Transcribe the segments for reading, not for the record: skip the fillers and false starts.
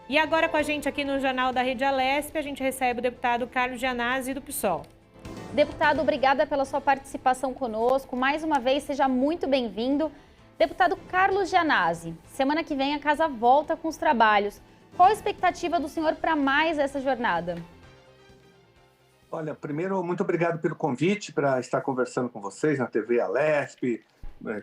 E agora com a gente aqui no Jornal da Rede Alesp, a gente recebe o deputado Carlos Gianazzi do PSOL. Deputado, obrigada pela sua participação conosco. Mais uma vez, seja muito bem-vindo. Deputado Carlos Gianazzi, semana que vem a casa volta com os trabalhos. Qual a expectativa do senhor para mais essa jornada? Olha, primeiro, muito obrigado pelo convite para estar conversando com vocês na TV Alesp,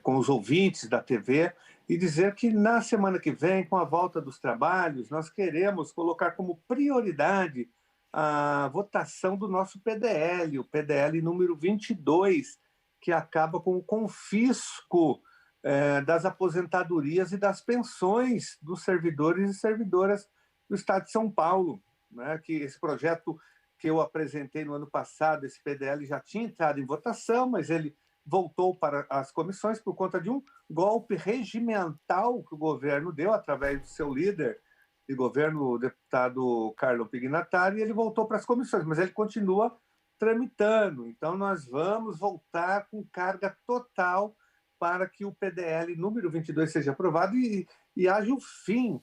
com os ouvintes da TV, e dizer que na semana que vem, com a volta dos trabalhos, nós queremos colocar como prioridade a votação do nosso PDL, o PDL número 22, que acaba com o confisco das aposentadorias e das pensões dos servidores e servidoras do Estado de São Paulo, né? Que esse projeto que eu apresentei no ano passado, esse PDL já tinha entrado em votação, mas ele voltou para as comissões por conta de um golpe regimental que o governo deu através do seu líder de governo, o deputado Carlo Pignatari, e ele voltou para as comissões, mas ele continua tramitando. Então, nós vamos voltar com carga total para que o PDL número 22 seja aprovado e haja o fim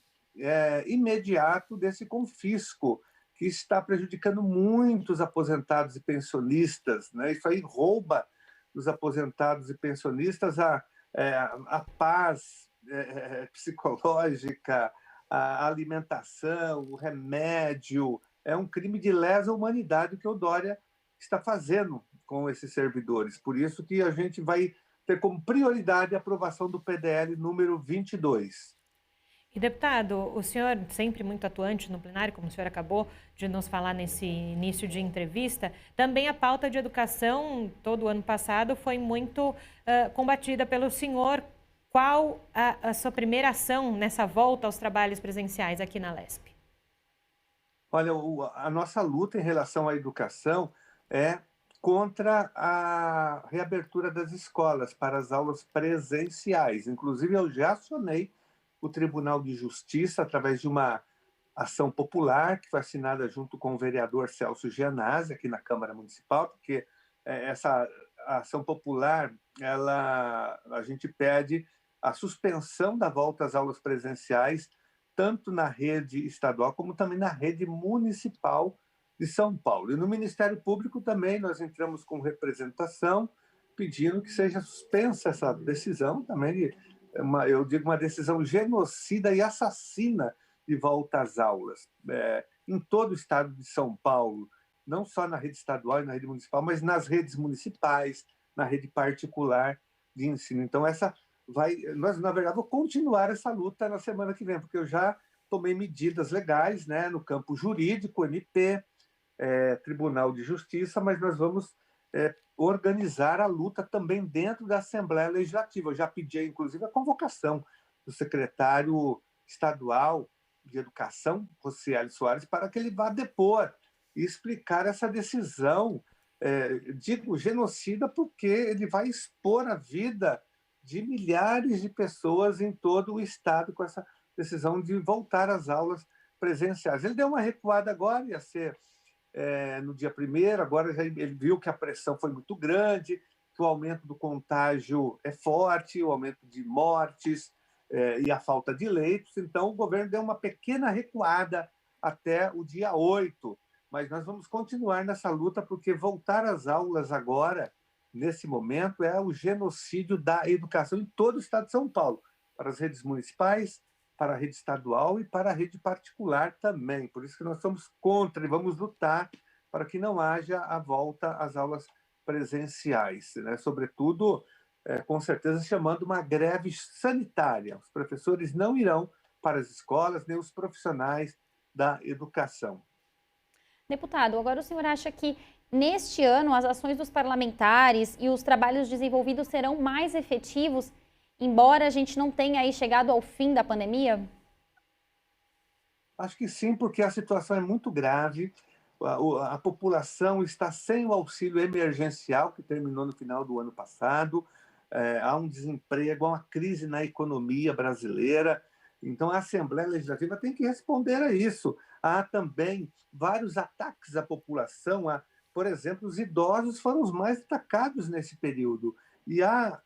imediato desse confisco que está prejudicando muitos aposentados e pensionistas, né? Isso aí rouba dos aposentados e pensionistas a paz psicológica, a alimentação, o remédio. É um crime de lesa humanidade que o Dória está fazendo com esses servidores. Por isso que a gente vai ter como prioridade a aprovação do PDL número 22. E, deputado, o senhor, sempre muito atuante no plenário, como o senhor acabou de nos falar nesse início de entrevista, também a pauta de educação, todo o ano passado, foi muito combatida pelo senhor. Qual a sua primeira ação nessa volta aos trabalhos presenciais aqui na Alesp? Olha, a nossa luta em relação à educação é contra a reabertura das escolas para as aulas presenciais. Inclusive, eu já acionei o Tribunal de Justiça através de uma ação popular que foi assinada junto com o vereador Celso Gianazzi aqui na Câmara Municipal, porque essa ação popular, a gente pede a suspensão da volta às aulas presenciais, tanto na rede estadual como também na rede municipal de São Paulo. E no Ministério Público também nós entramos com representação pedindo que seja suspensa essa decisão também, eu digo uma decisão genocida e assassina de volta às aulas. Em todo o estado de São Paulo, não só na rede estadual e na rede municipal, mas nas redes municipais, na rede particular de ensino. Então, nós, na verdade, vamos continuar essa luta na semana que vem, porque eu já tomei medidas legais, né, no campo jurídico, MP, Tribunal de Justiça, mas nós vamos organizar a luta também dentro da Assembleia Legislativa. Eu já pedi, inclusive, a convocação do secretário estadual de Educação, Rocieli Soares, para que ele vá depor e explicar essa decisão, digo genocida, porque ele vai expor a vida de milhares de pessoas em todo o estado com essa decisão de voltar às aulas presenciais. Ele deu uma recuada agora, ia ser no dia 1º, agora ele viu que a pressão foi muito grande, que o aumento do contágio é forte, o aumento de mortes e a falta de leitos, então o governo deu uma pequena recuada até o dia 8, mas nós vamos continuar nessa luta, porque voltar às aulas agora, nesse momento, é o genocídio da educação em todo o estado de São Paulo, para as redes municipais, para a rede estadual e para a rede particular também. Por isso que nós somos contra e vamos lutar para que não haja a volta às aulas presenciais, né? Sobretudo, com certeza, chamando uma greve sanitária. Os professores não irão para as escolas, nem os profissionais da educação. Deputado, agora o senhor acha que neste ano as ações dos parlamentares e os trabalhos desenvolvidos serão mais efetivos, embora a gente não tenha aí chegado ao fim da pandemia? Acho que sim, porque a situação é muito grave. A população está sem o auxílio emergencial, que terminou no final do ano passado. Há um desemprego, há uma crise na economia brasileira. Então, a Assembleia Legislativa tem que responder a isso. Há também vários ataques à população. Por exemplo, os idosos foram os mais atacados nesse período. E a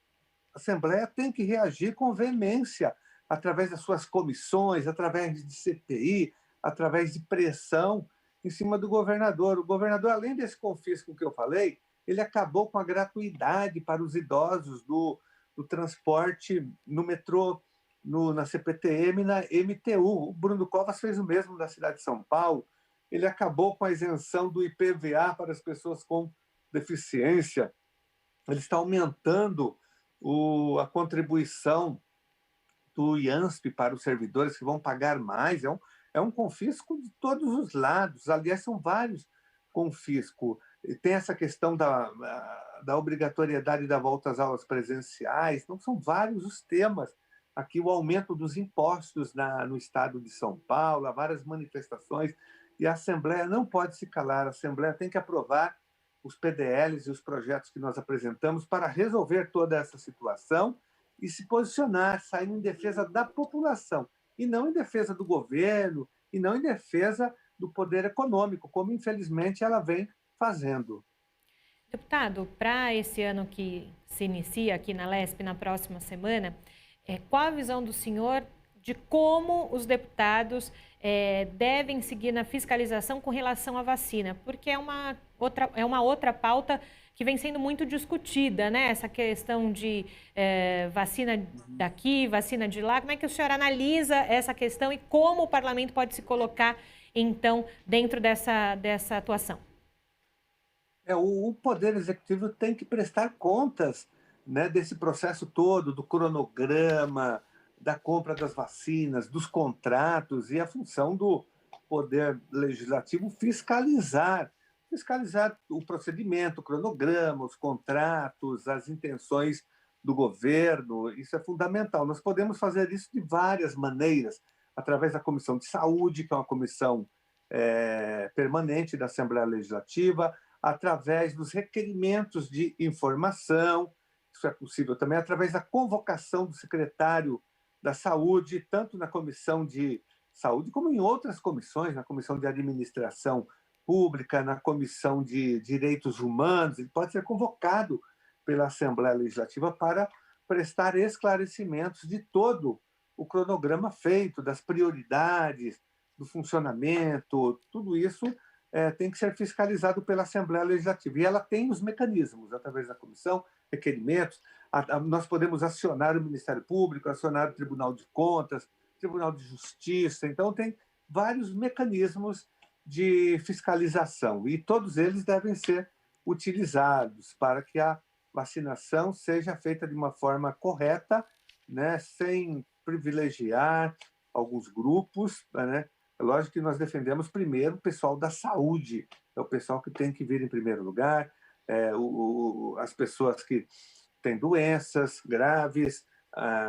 Assembleia tem que reagir com veemência, através das suas comissões, através de CPI, através de pressão em cima do governador. O governador, além desse confisco que eu falei, ele acabou com a gratuidade para os idosos do transporte no metrô, na CPTM e na MTU. O Bruno Covas fez o mesmo na cidade de São Paulo. Ele acabou com a isenção do IPVA para as pessoas com deficiência. Ele está aumentando a contribuição do IANSP para os servidores que vão pagar mais. É um confisco de todos os lados. Aliás, são vários confiscos. Tem essa questão da obrigatoriedade da volta às aulas presenciais. Então, são vários os temas. Aqui, o aumento dos impostos no estado de São Paulo, há várias manifestações. E a Assembleia não pode se calar. A Assembleia tem que aprovar os PDLs e os projetos que nós apresentamos para resolver toda essa situação e se posicionar, sair em defesa da população, e não em defesa do governo, e não em defesa do poder econômico, como infelizmente ela vem fazendo. Deputado, para esse ano que se inicia aqui na LESP na próxima semana, qual a visão do senhor de como os deputados devem seguir na fiscalização com relação à vacina? Porque é uma outra pauta que vem sendo muito discutida, né? Essa questão de vacina daqui, vacina de lá. Como é que o senhor analisa essa questão e como o parlamento pode se colocar, então, dentro dessa atuação? O Poder Executivo tem que prestar contas, né, desse processo todo, do cronograma, da compra das vacinas, dos contratos, e a função do Poder Legislativo fiscalizar o procedimento, o cronograma, os contratos, as intenções do governo. Isso é fundamental. Nós podemos fazer isso de várias maneiras, através da Comissão de Saúde, que é uma comissão permanente da Assembleia Legislativa, através dos requerimentos de informação. Isso é possível também através da convocação do secretário da Saúde, tanto na Comissão de Saúde como em outras comissões, na Comissão de Administração Pública, na Comissão de Direitos Humanos. Ele pode ser convocado pela Assembleia Legislativa para prestar esclarecimentos de todo o cronograma feito, das prioridades, do funcionamento. Tudo isso tem que ser fiscalizado pela Assembleia Legislativa. E ela tem os mecanismos, através da comissão, requerimentos. Nós podemos acionar o Ministério Público, acionar o Tribunal de Contas, Tribunal de Justiça. Então, tem vários mecanismos de fiscalização e todos eles devem ser utilizados para que a vacinação seja feita de uma forma correta, né, sem privilegiar alguns grupos, né? É lógico que nós defendemos primeiro o pessoal da saúde, é o pessoal que tem que vir em primeiro lugar, as pessoas que têm doenças graves,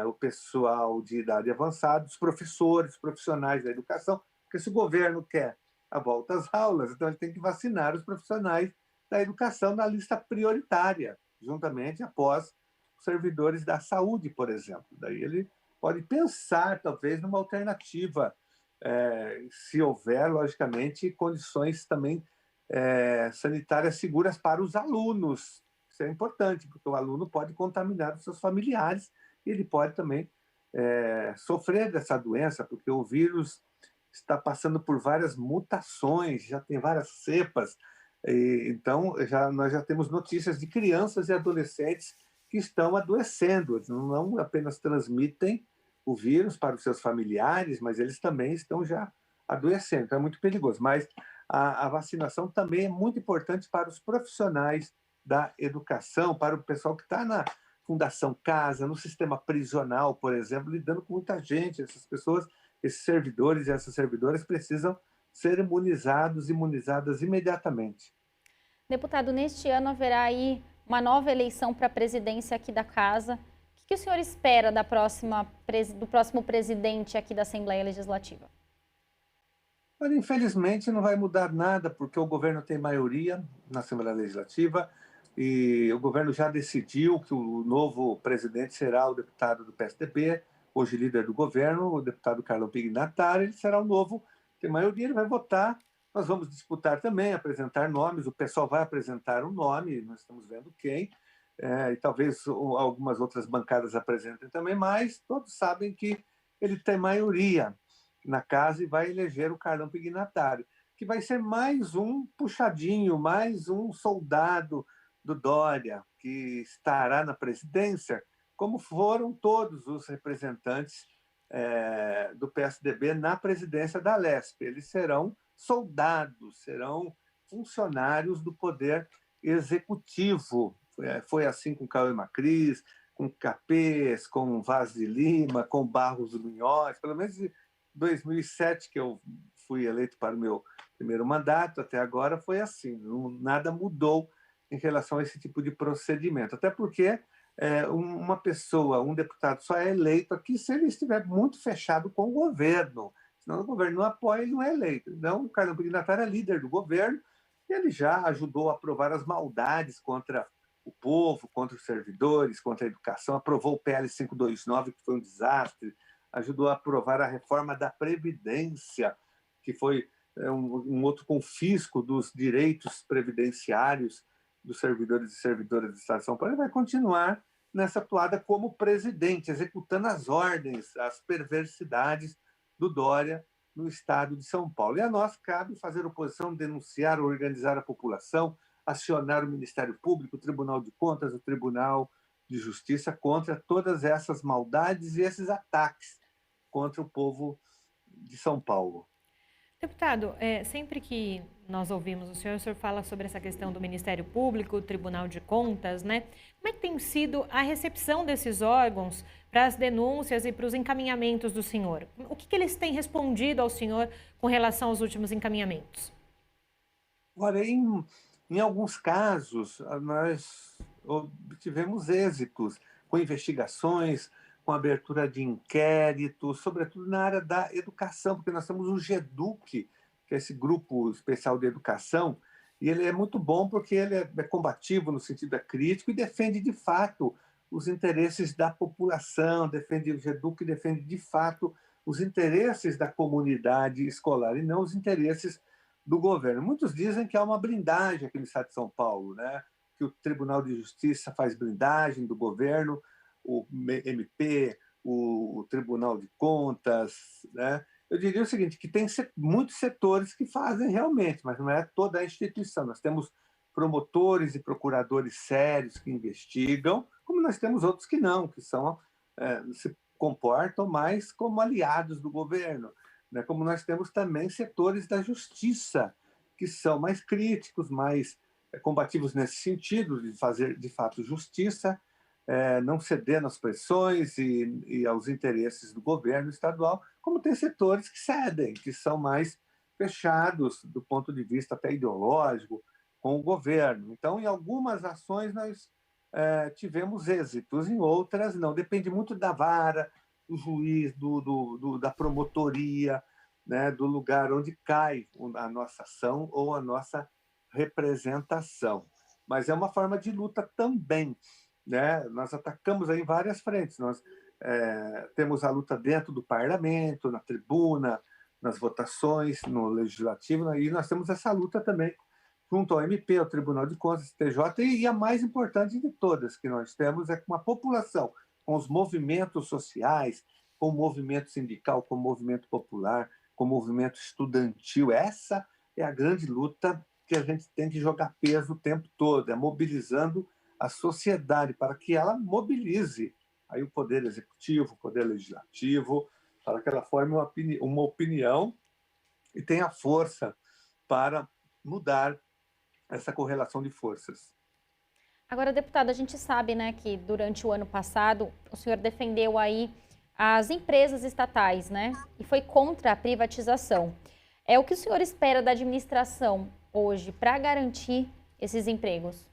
o pessoal de idade avançada, os professores, profissionais da educação, porque se o governo quer a volta às aulas, então ele tem que vacinar os profissionais da educação na lista prioritária, juntamente após os servidores da saúde, por exemplo. Daí ele pode pensar, talvez, numa alternativa, se houver, logicamente, condições também sanitárias seguras para os alunos. Isso é importante, porque o aluno pode contaminar os seus familiares e ele pode também sofrer dessa doença, porque o vírus está passando por várias mutações, já tem várias cepas. Então, nós já temos notícias de crianças e adolescentes que estão adoecendo. Não apenas transmitem o vírus para os seus familiares, mas eles também estão já adoecendo. Então, é muito perigoso. Mas a vacinação também é muito importante para os profissionais da educação, para o pessoal que está na Fundação Casa, no sistema prisional, por exemplo, lidando com muita gente. Essas pessoas, esses servidores e essas servidoras precisam ser imunizadas imediatamente. Deputado, neste ano haverá aí uma nova eleição para a presidência aqui da Casa. O que o senhor espera do próximo presidente aqui da Assembleia Legislativa? Mas, infelizmente, não vai mudar nada, porque o governo tem maioria na Assembleia Legislativa e o governo já decidiu que o novo presidente será o deputado do PSDB, hoje líder do governo, o deputado Carlão Pignatari. Ele será o novo, tem maioria, ele vai votar. Nós vamos disputar também, apresentar nomes, o pessoal vai apresentar um nome, nós estamos vendo quem, e talvez algumas outras bancadas apresentem também, mas todos sabem que ele tem maioria. na casa e vai eleger o Carlão Pignatário, que vai ser mais um puxadinho, mais um soldado do Dória, que estará na presidência, como foram todos os representantes do PSDB na presidência da Lesp. Eles serão soldados, serão funcionários do poder executivo. Foi assim com Cauê Macris, com Capês, com Vaz de Lima, com Barros Munhoz, pelo menos em 2007, que eu fui eleito para o meu primeiro mandato, até agora foi assim, nada mudou em relação a esse tipo de procedimento. Até porque uma pessoa, um deputado só é eleito aqui se ele estiver muito fechado com o governo. Senão o governo não apoia, ele não é eleito. Então, o Carlão Pignatário é líder do governo e ele já ajudou a aprovar as maldades contra o povo, contra os servidores, contra a educação, aprovou o PL 529, que foi um desastre, ajudou a aprovar a reforma da Previdência, que foi um outro confisco dos direitos previdenciários dos servidores e servidoras do Estado de São Paulo. Ele vai continuar nessa toada como presidente, executando as ordens, as perversidades do Dória no Estado de São Paulo. E a nós cabe fazer oposição, denunciar, organizar a população, acionar o Ministério Público, o Tribunal de Contas, o Tribunal de Justiça contra todas essas maldades e esses ataques contra o povo de São Paulo. Deputado, sempre que nós ouvimos o senhor fala sobre essa questão do Ministério Público, o Tribunal de Contas, né? Como é que tem sido a recepção desses órgãos para as denúncias e para os encaminhamentos do senhor? O que eles têm respondido ao senhor com relação aos últimos encaminhamentos? Olha, em alguns casos, nós obtivemos êxitos com investigações, com abertura de inquéritos, sobretudo na área da educação, porque nós temos o GEDUC, que é esse grupo especial de educação, e ele é muito bom porque ele é combativo no sentido crítico e defende, de fato, os interesses da população, o GEDUC defende, de fato, os interesses da comunidade escolar e não os interesses do governo. Muitos dizem que há uma blindagem aqui no Estado de São Paulo, né? Que o Tribunal de Justiça faz blindagem do governo, o MP, o Tribunal de Contas, né? Eu diria o seguinte, que tem muitos setores que fazem realmente, mas não é toda a instituição. Nós temos promotores e procuradores sérios que investigam, como nós temos outros que não, que se comportam mais como aliados do governo, né? Como nós temos também setores da justiça que são mais críticos, mais combativos nesse sentido, de fazer, de fato, justiça, não ceder às pressões e aos interesses do governo estadual, como tem setores que cedem, que são mais fechados do ponto de vista até ideológico com o governo. Então, em algumas ações nós tivemos êxitos, em outras não. Depende muito da vara, do juiz, da promotoria, né, do lugar onde cai a nossa ação ou a nossa representação. Mas é uma forma de luta também, né? Nós atacamos aí em várias frentes. Nós temos a luta dentro do parlamento, na tribuna, nas votações, no legislativo, né? E nós temos essa luta também junto ao MP, ao Tribunal de Contas, TJ, e a mais importante de todas que nós temos é com a população, com os movimentos sociais, com o movimento sindical, com o movimento popular, com o movimento estudantil. Essa é a grande luta que a gente tem que jogar peso o tempo todo, é mobilizando a sociedade para que ela mobilize aí o poder executivo, o poder legislativo, para que ela forme uma opinião e tenha força para mudar essa correlação de forças. Agora, deputado, a gente sabe, né, que durante o ano passado o senhor defendeu aí as empresas estatais, né, e foi contra a privatização. O que o senhor espera da administração hoje para garantir esses empregos?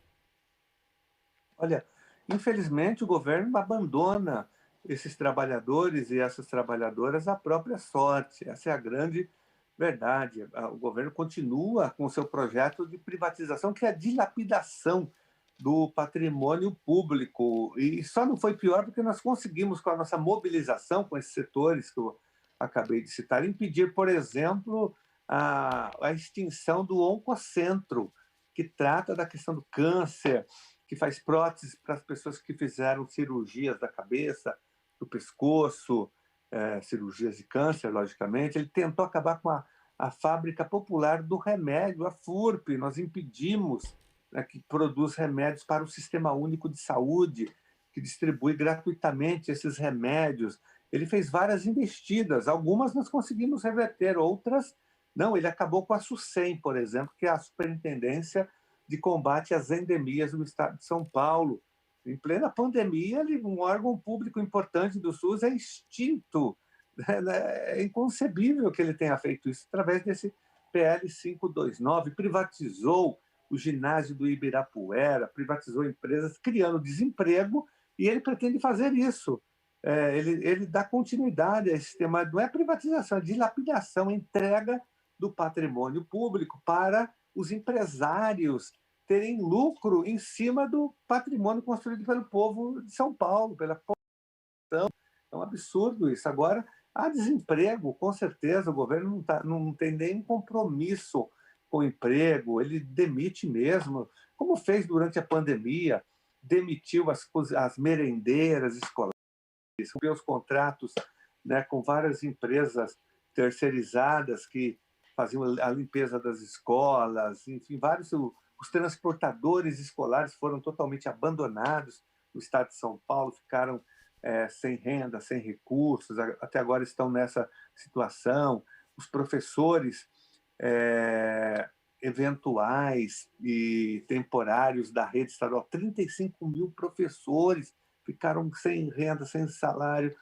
Olha, infelizmente o governo abandona esses trabalhadores e essas trabalhadoras à própria sorte. Essa é a grande verdade. O governo continua com o seu projeto de privatização, que é a dilapidação do patrimônio público. E só não foi pior porque nós conseguimos, com a nossa mobilização com esses setores que eu acabei de citar, impedir, por exemplo, a extinção do Oncocentro, que trata da questão do câncer, que faz próteses para as pessoas que fizeram cirurgias da cabeça, do pescoço, cirurgias de câncer, logicamente. Ele tentou acabar com a fábrica popular do remédio, a FURP. Nós impedimos, né, que produz remédios para o Sistema Único de Saúde, que distribui gratuitamente esses remédios. Ele fez várias investidas, algumas nós conseguimos reverter, outras não. Ele acabou com a SUSEM, por exemplo, que é a Superintendência de Combate às Endemias do Estado de São Paulo. Em plena pandemia, um órgão público importante do SUS é extinto. É inconcebível que ele tenha feito isso através desse PL 529, privatizou o ginásio do Ibirapuera, privatizou empresas, criando desemprego, e ele pretende fazer isso. Ele dá continuidade a esse sistema, não é privatização, é dilapidação, entrega do patrimônio público para os empresários terem lucro em cima do patrimônio construído pelo povo de São Paulo, pela população. É um absurdo isso. Agora, há desemprego, com certeza, o governo não tem nem compromisso com o emprego, ele demite mesmo, como fez durante a pandemia, demitiu as merendeiras escolares, rompeu os contratos, né, com várias empresas terceirizadas que faziam a limpeza das escolas, enfim, os transportadores escolares foram totalmente abandonados no estado de São Paulo, ficaram sem renda, sem recursos, até agora estão nessa situação. Os professores eventuais e temporários da rede estadual, 35 mil professores ficaram sem renda, sem salário,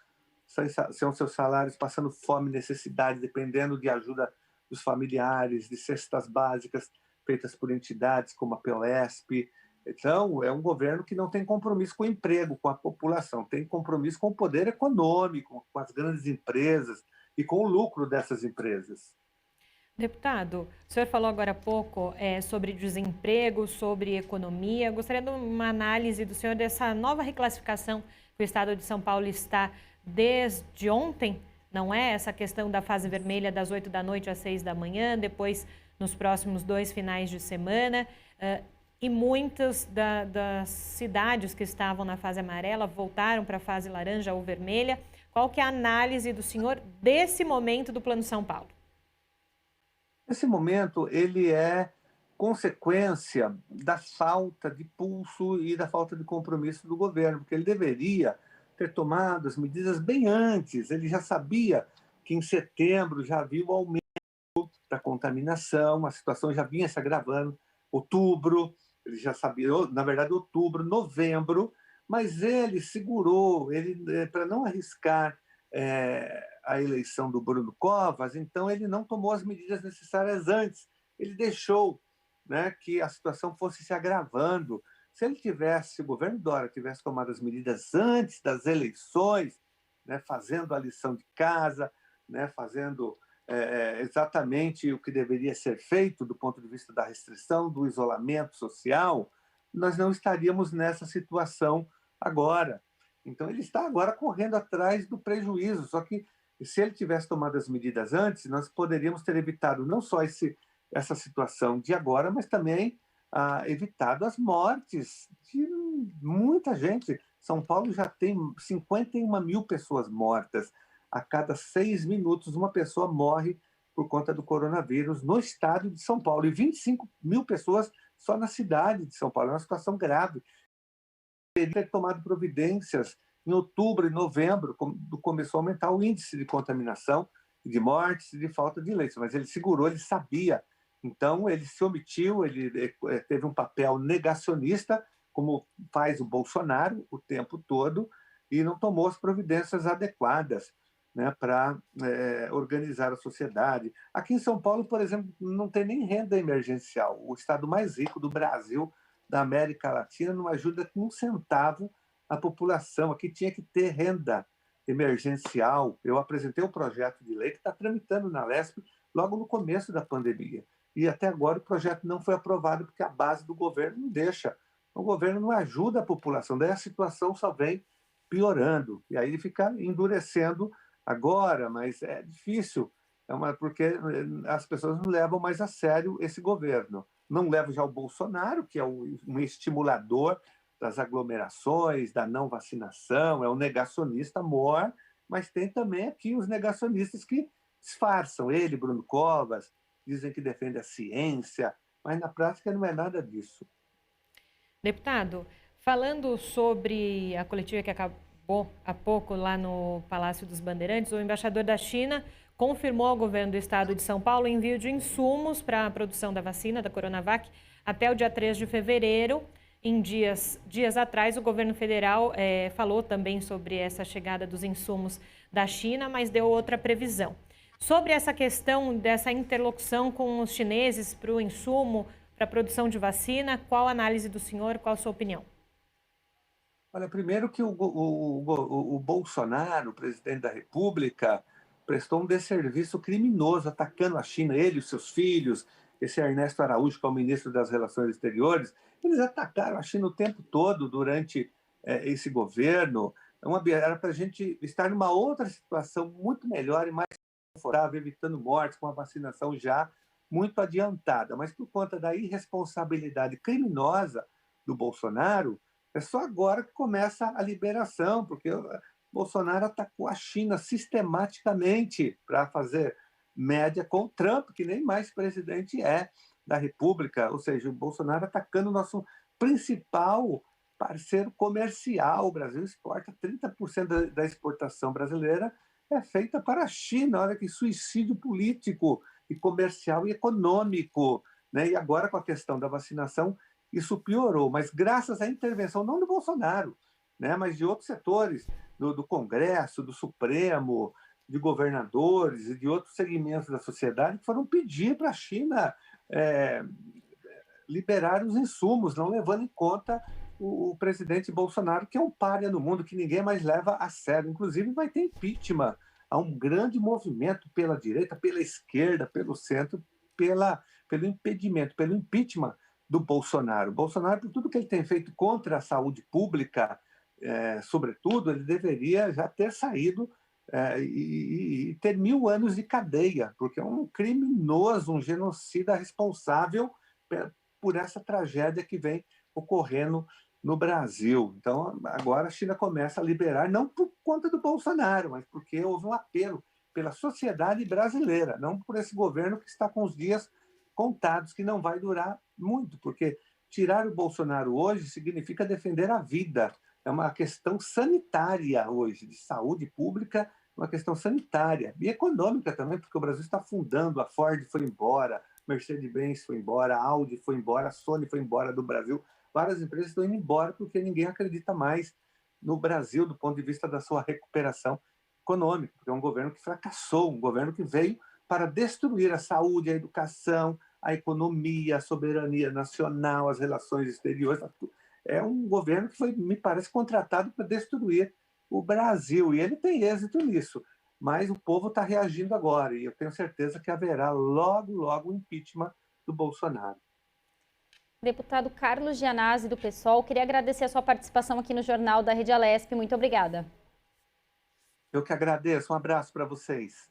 sem seus salários, passando fome, necessidade, dependendo de ajuda dos familiares, de cestas básicas feitas por entidades como a POSP. Então, é um governo que não tem compromisso com o emprego, com a população, tem compromisso com o poder econômico, com as grandes empresas e com o lucro dessas empresas. Deputado, o senhor falou agora há pouco sobre desemprego, sobre economia. Gostaria de uma análise do senhor dessa nova reclassificação que o Estado de São Paulo está desde ontem, não é? Essa questão da fase vermelha das 8 da noite às 6 da manhã, depois nos próximos 2 finais de semana. E muitas das cidades que estavam na fase amarela voltaram para a fase laranja ou vermelha. Qual que é a análise do senhor desse momento do Plano São Paulo? Esse momento, ele é consequência da falta de pulso e da falta de compromisso do governo, porque ele deveria ter tomado as medidas bem antes. Ele já sabia que em setembro já havia o aumento da contaminação, a situação já vinha se agravando. Outubro, ele já sabia, na verdade, outubro, novembro, mas ele segurou, para não arriscar a eleição do Bruno Covas, então ele não tomou as medidas necessárias antes. Ele deixou, né, que a situação fosse se agravando. Se o governo Dória tivesse tomado as medidas antes das eleições, né, fazendo a lição de casa, né, fazendo exatamente o que deveria ser feito do ponto de vista da restrição, do isolamento social, nós não estaríamos nessa situação agora. Então, ele está agora correndo atrás do prejuízo. Só que, se ele tivesse tomado as medidas antes, nós poderíamos ter evitado não só essa situação de agora, mas também evitado as mortes de muita gente. São Paulo já tem 51 mil pessoas mortas. A cada 6 minutos, uma pessoa morre por conta do coronavírus no estado de São Paulo. E 25 mil pessoas só na cidade de São Paulo. É uma situação grave. Teria ter tomado providências em outubro e novembro, quando começou a aumentar o índice de contaminação, de mortes e de falta de leitos. Mas ele segurou, ele sabia. Então, ele se omitiu, ele teve um papel negacionista, como faz o Bolsonaro o tempo todo, e não tomou as providências adequadas, né, para organizar a sociedade. Aqui em São Paulo, por exemplo, não tem nem renda emergencial. O estado mais rico do Brasil, da América Latina, não ajuda com um centavo a população. Aqui tinha que ter renda emergencial. Eu apresentei um projeto de lei que está tramitando na Lesp logo no começo da pandemia. E até agora o projeto não foi aprovado porque a base do governo não deixa. O governo não ajuda a população, daí a situação só vem piorando. E aí ele fica endurecendo agora, mas é difícil, porque as pessoas não levam mais a sério esse governo. Não levam já o Bolsonaro, que é um estimulador das aglomerações, da não vacinação, é um negacionista mor, mas tem também aqui os negacionistas que disfarçam. Ele, Bruno Covas, dizem que defende a ciência, mas na prática não é nada disso. Deputado, falando sobre a coletiva que acabou há pouco lá no Palácio dos Bandeirantes, o embaixador da China confirmou ao governo do estado de São Paulo o envio de insumos para a produção da vacina da Coronavac até o dia 3 de fevereiro. Em dias atrás, o governo federal falou também sobre essa chegada dos insumos da China, mas deu outra previsão. Sobre essa questão dessa interlocução com os chineses para o insumo, para a produção de vacina, qual a análise do senhor, qual a sua opinião? Olha, primeiro que o Bolsonaro, o presidente da República, prestou um desserviço criminoso atacando a China, ele e os seus filhos, esse Ernesto Araújo, que é o ministro das Relações Exteriores, eles atacaram a China o tempo todo durante esse governo. Era para a gente estar numa outra situação muito melhor e mais confortável, evitando mortes, com a vacinação já muito adiantada. Mas por conta da irresponsabilidade criminosa do Bolsonaro, é só agora que começa a liberação, porque o Bolsonaro atacou a China sistematicamente para fazer média com o Trump, que nem mais presidente da República. Ou seja, o Bolsonaro atacando o nosso principal parceiro comercial. O Brasil exporta 30% da exportação brasileira é feita para a China. Olha que suicídio político e comercial e econômico, né? E agora, com a questão da vacinação, isso piorou, mas graças à intervenção não do Bolsonaro, né, mas de outros setores, do Congresso, do Supremo, de governadores e de outros segmentos da sociedade que foram pedir para a China liberar os insumos, não levando em conta o presidente Bolsonaro, que é um pária no mundo, que ninguém mais leva a sério. Inclusive vai ter impeachment. Há um grande movimento pela direita, pela esquerda, pelo centro, pelo impedimento, pelo impeachment do Bolsonaro. O Bolsonaro, por tudo que ele tem feito contra a saúde pública, sobretudo, ele deveria já ter saído e ter 1000 anos de cadeia, porque é um criminoso, um genocida responsável por essa tragédia que vem ocorrendo no Brasil. Então, agora a China começa a liberar, não por conta do Bolsonaro, mas porque houve um apelo pela sociedade brasileira, não por esse governo que está com os dias contados, que não vai durar muito, porque tirar o Bolsonaro hoje significa defender a vida. É uma questão sanitária hoje, de saúde pública, uma questão sanitária e econômica também, porque o Brasil está afundando, a Ford foi embora, Mercedes-Benz foi embora, a Audi foi embora, a Sony foi embora do Brasil. Várias empresas estão indo embora porque ninguém acredita mais no Brasil do ponto de vista da sua recuperação econômica, porque é um governo que fracassou, um governo que veio para destruir a saúde, a educação, a economia, a soberania nacional, as relações exteriores. É um governo que foi, me parece, contratado para destruir o Brasil, e ele tem êxito nisso. Mas o povo está reagindo agora, e eu tenho certeza que haverá logo, logo o impeachment do Bolsonaro. Deputado Carlos Gianazzi, do PSOL, queria agradecer a sua participação aqui no Jornal da Rede Alesp. Muito obrigada. Eu que agradeço. Um abraço para vocês.